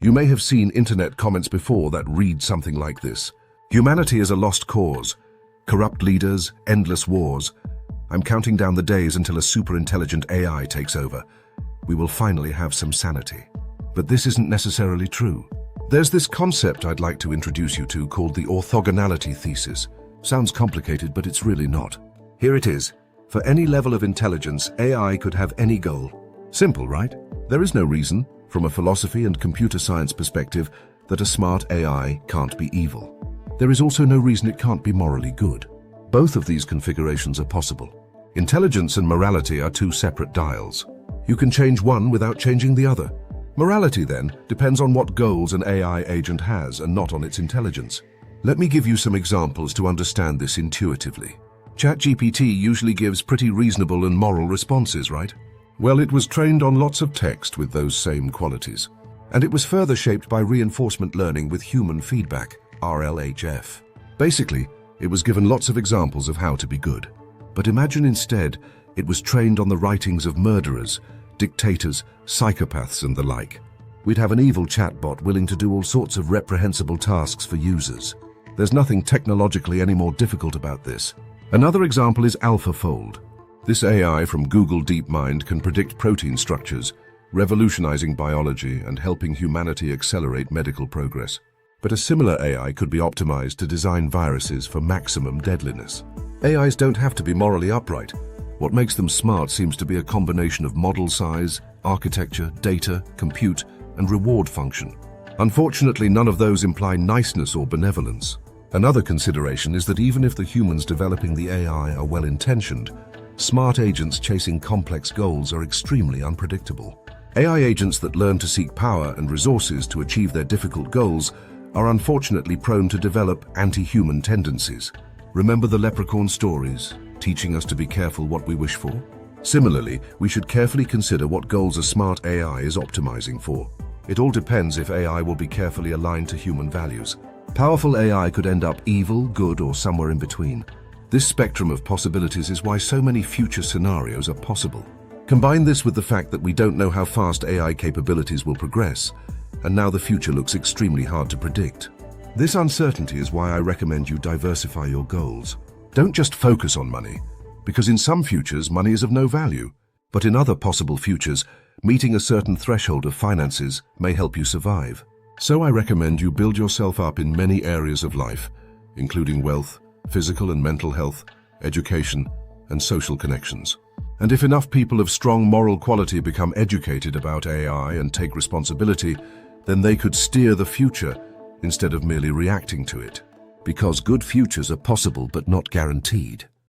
You may have seen internet comments before that read something like this. Humanity is a lost cause. Corrupt leaders, endless wars. I'm counting down the days until a superintelligent AI takes over. We will finally have some sanity. But this isn't necessarily true. There's this concept I'd like to introduce you to called the orthogonality thesis. Sounds complicated, but it's really not. Here it is. For any level of intelligence, AI could have any goal. Simple, right? There is no reason, from a philosophy and computer science perspective, that a smart AI can't be evil. There is also no reason it can't be morally good. Both of these configurations are possible. Intelligence and morality are two separate dials. You can change one without changing the other. Morality, then, depends on what goals an AI agent has and not on its intelligence. Let me give you some examples to understand this intuitively. ChatGPT usually gives pretty reasonable and moral responses, right? Well, it was trained on lots of text with those same qualities. And it was further shaped by reinforcement learning with human feedback, RLHF. Basically, it was given lots of examples of how to be good. But imagine instead, it was trained on the writings of murderers, dictators, psychopaths, and the like. We'd have an evil chatbot willing to do all sorts of reprehensible tasks for users. There's nothing technologically any more difficult about this. Another example is AlphaFold. This AI from Google DeepMind can predict protein structures, revolutionizing biology and helping humanity accelerate medical progress. But a similar AI could be optimized to design viruses for maximum deadliness. AIs don't have to be morally upright. What makes them smart seems to be a combination of model size, architecture, data, compute, and reward function. Unfortunately, none of those imply niceness or benevolence. Another consideration is that even if the humans developing the AI are well-intentioned, smart agents chasing complex goals are extremely unpredictable. AI agents that learn to seek power and resources to achieve their difficult goals are unfortunately prone to develop anti-human tendencies. Remember the leprechaun stories, teaching us to be careful what we wish for? Similarly, we should carefully consider what goals a smart AI is optimizing for. It all depends if AI will be carefully aligned to human values. Powerful AI could end up evil, good, or somewhere in between. This spectrum of possibilities is why so many future scenarios are possible. Combine this with the fact that we don't know how fast AI capabilities will progress, and now the future looks extremely hard to predict. This uncertainty is why I recommend you diversify your goals. Don't just focus on money, because in some futures money is of no value, but in other possible futures, meeting a certain threshold of finances may help you survive. So I recommend you build yourself up in many areas of life, including wealth, physical and mental health, education, and social connections. And if enough people of strong moral quality become educated about AI and take responsibility, then they could steer the future instead of merely reacting to it. Because good futures are possible but not guaranteed.